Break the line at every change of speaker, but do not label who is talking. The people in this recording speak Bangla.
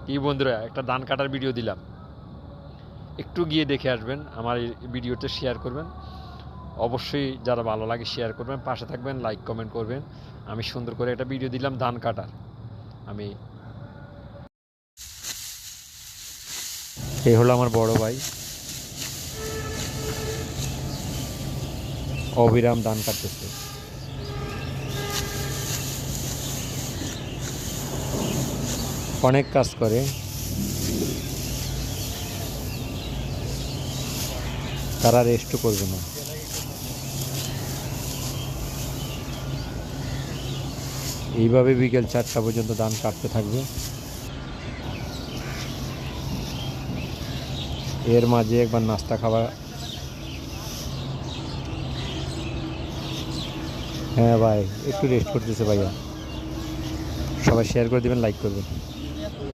কি বন্ধুরা, একটা ধান কাটার ভিডিও দিলাম, একটু গিয়ে দেখে আসবেন, আমার এই ভিডিওতে শেয়ার করবেন। অবশ্যই যারা ভালো লাগে শেয়ার করবেন, পাশে থাকবেন, লাইক কমেন্ট করবেন। আমি সুন্দর করে একটা ভিডিও দিলাম ধান কাটার। আমি এই হলো আমার বড় ভাই, অবিরাম ধান কাটতেছে। অনেক কাজ করে, তারা রেস্টও করবে না। এইভাবে বিকেল 4টা পর্যন্ত ধান কাটতে থাকবে। এর মাঝে একবার নাস্তা খাওয়া। হ্যাঁ ভাই, একটু রেস্ট করতেছে ভাইয়া। সবাই শেয়ার করে দিবেন, লাইক করবেন।